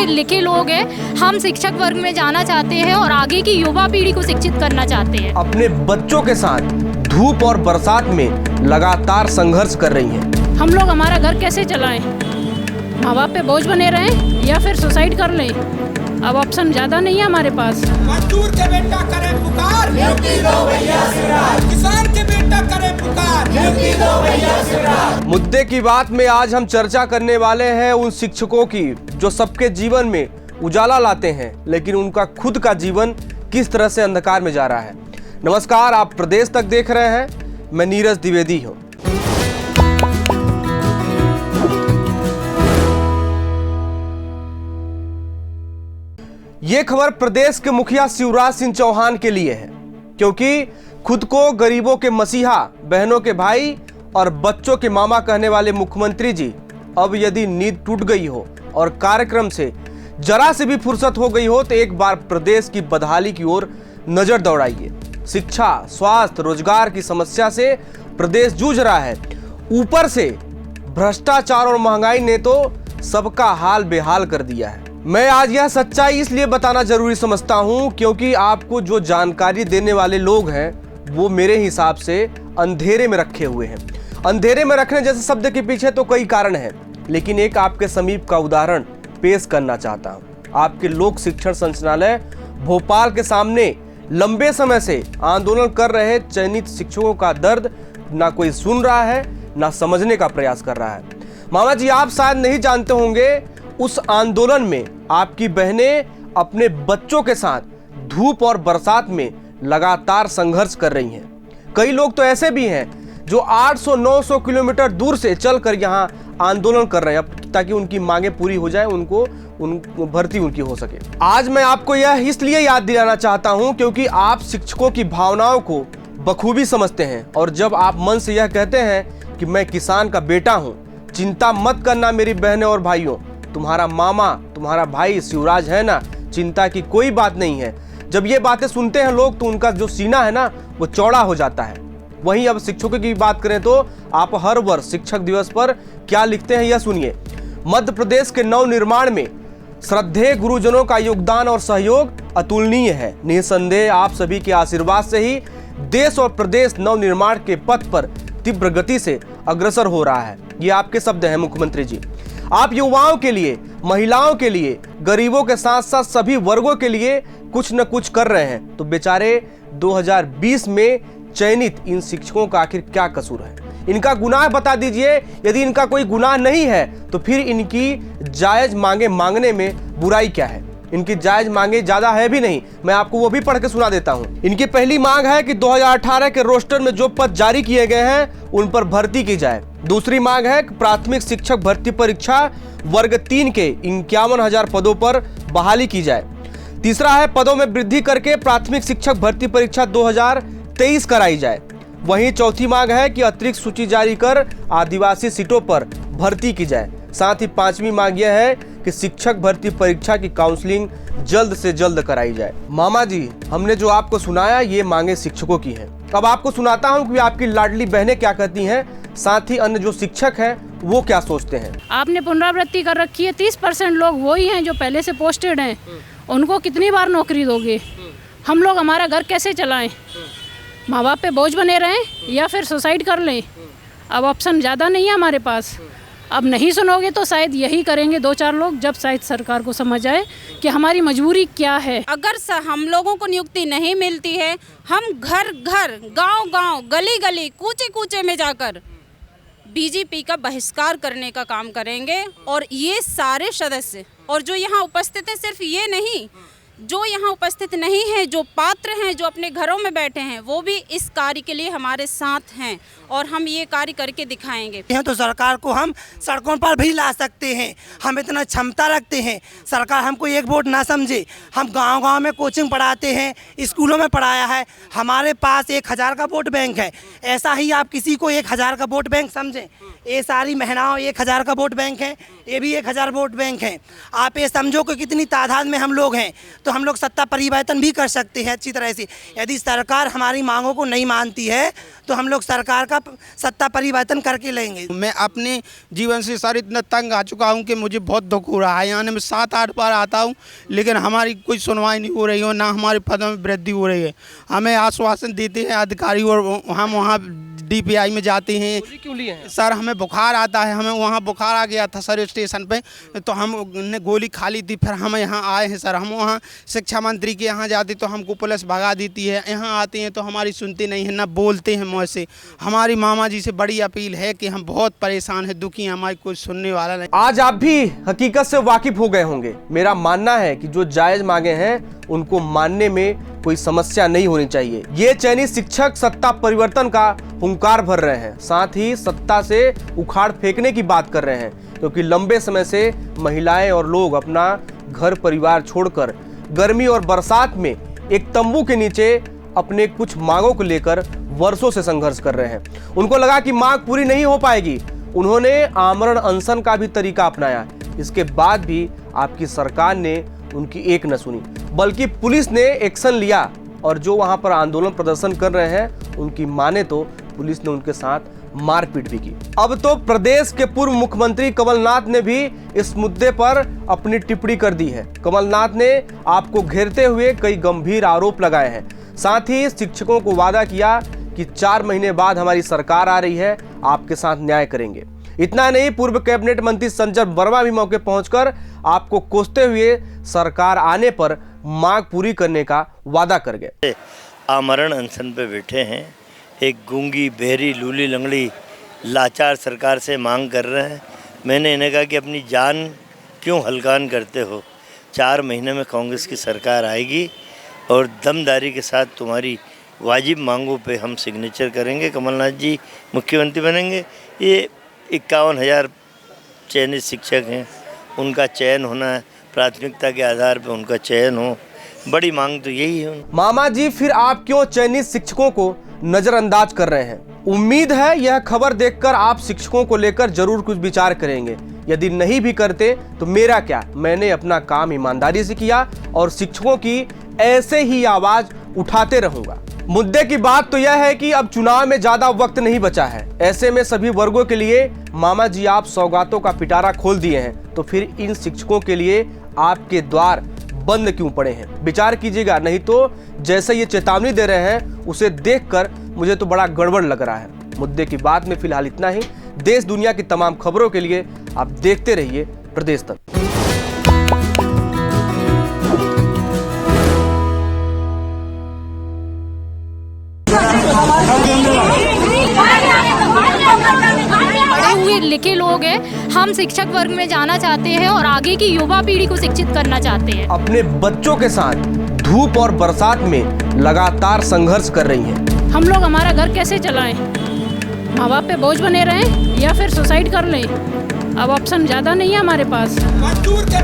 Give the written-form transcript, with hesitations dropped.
पढ़े लिखे लोग हैं, हम शिक्षक वर्ग में जाना चाहते हैं और आगे की युवा पीढ़ी को शिक्षित करना चाहते हैं। अपने बच्चों के साथ धूप और बरसात में लगातार संघर्ष कर रही हैं। हम लोग हमारा घर कैसे चलाएं? माँ बाप पे बोझ बने रहें या फिर सुसाइड कर लें? अब ऑप्शन ज़्यादा नहीं है हमारे पास। मजदूर के बेटा करे पुकार, नियुक्ति दो भैया शिवराज। किसान के बेटा करे पुकार, नियुक्ति दो भैया शिवराज। मुद्दे की बात में आज हम चर्चा करने वाले हैं उन शिक्षकों की जो सबके जीवन में उजाला लाते हैं, लेकिन उनका खुद का जीवन किस तरह से अंधकार में जा रहा है। नमस्कार, आप प्रदेश तक देख रहे हैं, मैं नीरज द्विवेदी हूं। ये खबर प्रदेश के मुखिया शिवराज सिंह चौहान के लिए है, क्योंकि खुद को गरीबों के मसीहा, बहनों के भाई और बच्चों के मामा कहने वाले मुख्यमंत्री जी अब यदि नींद टूट गई हो और कार्यक्रम से जरा से भी फुर्सत हो गई हो तो एक बार प्रदेश की बदहाली की ओर नजर दौड़ाइए। शिक्षा, स्वास्थ्य, रोजगार की समस्या से प्रदेश जूझ रहा है। ऊपर से भ्रष्टाचार और महंगाई ने तो सबका हाल बेहाल कर दिया है। मैं आज यह सच्चाई इसलिए बताना जरूरी समझता हूं क्योंकि आपको जो जानकारी देने वाले लोग हैं वो मेरे हिसाब से अंधेरे में रखे हुए हैं। अंधेरे में रखने जैसे शब्द के पीछे तो कई कारण हैं, लेकिन एक आपके समीप का उदाहरण पेश करना चाहता हूं। आपके लोक शिक्षण संचालनालय भोपाल के सामने लंबे समय से आंदोलन कर रहे चयनित शिक्षकों का दर्द ना कोई सुन रहा है, ना समझने का प्रयास कर रहा है। मामा जी, आप शायद नहीं जानते होंगे, उस आंदोलन में आपकी बहनें अपने बच्चों के साथ धूप और बरसात में लगातार संघर्ष कर रही हैं। कई लोग तो ऐसे भी हैं जो 800-900 किलोमीटर दूर से चलकर यहाँ आंदोलन कर रहे हैं ताकि उनकी मांगे पूरी हो जाए, उनको भर्ती उनकी हो सके। आज मैं आपको यह इसलिए याद दिलाना चाहता हूँ क्योंकि आप शिक्षकों की भावनाओं को बखूबी समझते हैं, और जब आप मन से यह कहते हैं कि मैं किसान का बेटा हूँ, चिंता मत करना मेरी बहनें और भाइयों, तुम्हारा मामा, तुम्हारा भाई शिवराज है ना, चिंता की कोई बात नहीं है। जब ये बातें सुनते हैं लोग तो उनका जो सीना है ना वो चौड़ा हो जाता है। वहीं अब शिक्षकों की बात करें तो आप हर वर्ष शिक्षक दिवस पर क्या लिखते हैं यह सुनिए। मध्य प्रदेश के नव निर्माण में श्रद्धेय गुरुजनों का योगदान और सहयोग अतुलनीय है। निसंदेह आप सभी के आशीर्वाद से ही देश और प्रदेश नव निर्माण के पथ पर तीव्र गति से अग्रसर हो रहा है। ये आपके शब्द हैं मुख्यमंत्री जी। आप युवाओं के लिए, महिलाओं के लिए, गरीबों के साथ साथ सभी वर्गों के लिए कुछ न कुछ कर रहे हैं, तो बेचारे 2020 में चयनित इन शिक्षकों का आखिर क्या कसूर है? इनका गुनाह बता दीजिए। यदि इनका कोई गुनाह नहीं है तो फिर इनकी जायज मांगे मांगने में बुराई क्या है? इनकी जायज मांगे ज्यादा है भी नहीं, मैं आपको वो भी पढ़ के सुना देता हूं। इनकी पहली मांग है कि 2018 के रोस्टर में जो पद जारी किए गए हैं उन पर भर्ती की जाए। दूसरी मांग है कि प्राथमिक शिक्षक भर्ती परीक्षा वर्ग 3 के 51,000 पदों पर बहाली की जाए। तीसरा है पदों में वृद्धि करके प्राथमिक शिक्षक भर्ती परीक्षा 2023 कराई जाए। वहीं चौथी मांग है कि अतिरिक्त सूची जारी कर आदिवासी सीटों पर भर्ती की जाए। साथ ही पांचवी मांग यह है कि शिक्षक भर्ती परीक्षा की काउंसलिंग जल्द से जल्द कराई जाए। मामा जी, हमने जो आपको सुनाया ये मांगे शिक्षकों की हैं। अब आपको सुनाता हूं कि आपकी लाडली बहनें क्या कहती हैं, साथ ही अन्य जो शिक्षक हैं वो क्या सोचते हैं। आपने पुनरावृत्ति कर रखी है, 30% लोग वही हैं जो पहले से पोस्टेड हैं। उनको कितनी बार नौकरी दोगे? हम लोग हमारा घर कैसे चलाएं? माँ बाप पे बोझ बने रहें या फिर सुसाइड कर लें? अब ऑप्शन ज़्यादा नहीं है हमारे पास। अब नहीं सुनोगे तो शायद यही करेंगे 2-4 लोग, जब शायद सरकार को समझ आए कि हमारी मजबूरी क्या है। अगर हम लोगों को नियुक्ति नहीं मिलती है, हम घर घर, गांव गांव, गली गली, कूचे कूचे में जाकर बीजेपी का बहिष्कार करने का काम करेंगे। और ये सारे सदस्य और जो यहाँ उपस्थित हैं, सिर्फ ये नहीं, जो यहाँ उपस्थित नहीं है, जो पात्र हैं, जो अपने घरों में बैठे हैं, वो भी इस कार्य के लिए हमारे साथ हैं और हम ये कार्य करके दिखाएंगे। तो सरकार को हम सड़कों पर भी ला सकते हैं, हम इतना क्षमता रखते हैं। सरकार हमको एक वोट ना समझे। हम गांव-गांव में कोचिंग पढ़ाते हैं, स्कूलों में पढ़ाया है, हमारे पास 1000 का वोट बैंक है। ऐसा ही आप किसी को 1000 का वोट बैंक समझें। ये सारी महिलाओं 1000 का वोट बैंक है, ये भी 1000 वोट बैंक है। आप ये समझो कि कितनी तादाद में हम लोग हैं, तो हम लोग सत्ता परिवर्तन भी कर सकते हैं अच्छी तरह से। यदि सरकार हमारी मांगों को नहीं मानती है तो हम लोग सरकार का सत्ता परिवर्तन करके लेंगे। मैं अपने जीवन से सर इतना तंग आ चुका हूँ कि मुझे बहुत दुख हो रहा है। यहाँ मैं 7-8 बार आता हूँ लेकिन हमारी कोई सुनवाई नहीं हो रही है, ना हमारे पदों में वृद्धि हो रही है। हमें आश्वासन देते हैं अधिकारी और हम वहाँ DPI में जाते हैं। क्यों लिए हैं? सर हमें बुखार आता है, हमें वहाँ बुखार आ गया था सर स्टेशन पे, तो हमने गोली खा ली थी, फिर हम यहाँ आए हैं सर। हम वहाँ शिक्षा मंत्री के यहाँ जाते तो हमको पुलिस भगा देती है, यहाँ आते हैं तो हमारी सुनते नहीं है, ना बोलते हैं मुँह से। हमारी मामा जी से बड़ी अपील है कि हम बहुत परेशान हैं, दुखी हैं, हमारी कोई सुनने वाला नहीं। आज आप भी हकीकत से वाकिफ हो गए होंगे। मेरा मानना है कि जो जायज मांगे हैं उनको मानने में कोई समस्या नहीं होनी चाहिए। ये चयनित शिक्षक सत्ता परिवर्तन का हुंकार भर रहे हैं, साथ ही सत्ता से उखाड़ फेंकने की बात कर रहे हैं, क्योंकि लंबे समय से महिलाएं और लोग अपना घर परिवार छोड़कर गर्मी और बरसात में एक तंबू के नीचे अपने कुछ मांगों को लेकर वर्षों से संघर्ष कर रहे हैं। उनको लगा कि मांग पूरी नहीं हो पाएगी, उन्होंने आमरण अनशन का भी तरीका अपनाया। इसके बाद भी आपकी सरकार ने उनकी एक न सुनी, बल्कि पुलिस ने एक्शन लिया और जो वहां पर आंदोलन प्रदर्शन कर रहे हैं उनकी माने तो पुलिस ने उनके साथ मारपीट भी की। अब तो प्रदेश के पूर्व मुख्यमंत्री कमलनाथ ने भी इस मुद्दे पर अपनी टिप्पणी कर दी है। कमलनाथ ने आपको घेरते हुए कई गंभीर आरोप लगाए हैं, साथ ही शिक्षकों को वादा किया कि 4 महीने बाद हमारी सरकार आ रही है, आपके साथ न्याय करेंगे। इतना नहीं, पूर्व कैबिनेट मंत्री संजय वर्मा भी मौके पहुंचकर आपको कोसते हुए सरकार आने पर मांग पूरी करने का वादा कर गए। आमरण अनशन पे बैठे हैं, एक गूंगी बहरी लूली लंगड़ी लाचार सरकार से मांग कर रहे हैं। मैंने इन्हें कहा कि अपनी जान क्यों हल्कान करते हो, 4 महीने में कांग्रेस की सरकार आएगी और दमदारी के साथ तुम्हारी वाजिब मांगों पे हम सिग्नेचर करेंगे, कमलनाथ जी मुख्यमंत्री बनेंगे। ये 51,000 चयनित शिक्षक हैं, उनका चयन होना है, प्राथमिकता के आधार पर उनका चयन हो, बड़ी मांग तो यही है। मामा जी, फिर आप क्यों चयनित शिक्षकों को नजरअंदाज कर रहे हैं? उम्मीद है यह खबर देखकर आप शिक्षकों को लेकर जरूर कुछ विचार करेंगे। यदि नहीं भी करते तो मेरा क्या, मैंने अपना काम ईमानदारी से किया और शिक्षकों की ऐसे ही आवाज उठाते रहूंगा। मुद्दे की बात तो यह है कि अब चुनाव में ज्यादा वक्त नहीं बचा है। ऐसे में सभी वर्गों के लिए मामा जी आप सौगातों का पिटारा खोल दिए हैं, तो फिर इन शिक्षकों के लिए आपके द्वार बंद क्यों पड़े हैं? विचार कीजिएगा, नहीं तो जैसे ये चेतावनी दे रहे हैं उसे देखकर मुझे तो बड़ा गड़बड़ लग रहा है। मुद्दे की बात में फिलहाल इतना ही। देश दुनिया की तमाम खबरों के लिए आप देखते रहिए प्रदेश तक। पढ़े हुए लिखे लोग हैं, हम शिक्षक वर्ग में जाना चाहते हैं और आगे की युवा पीढ़ी को शिक्षित करना चाहते हैं। अपने बच्चों के साथ धूप और बरसात में लगातार संघर्ष कर रही हैं। हम लोग हमारा घर कैसे चलाएं? माँ बाप पे बोझ बने रहें या फिर सुसाइड कर लें? अब ऑप्शन ज़्यादा नहीं है हमारे पास। मजदूर के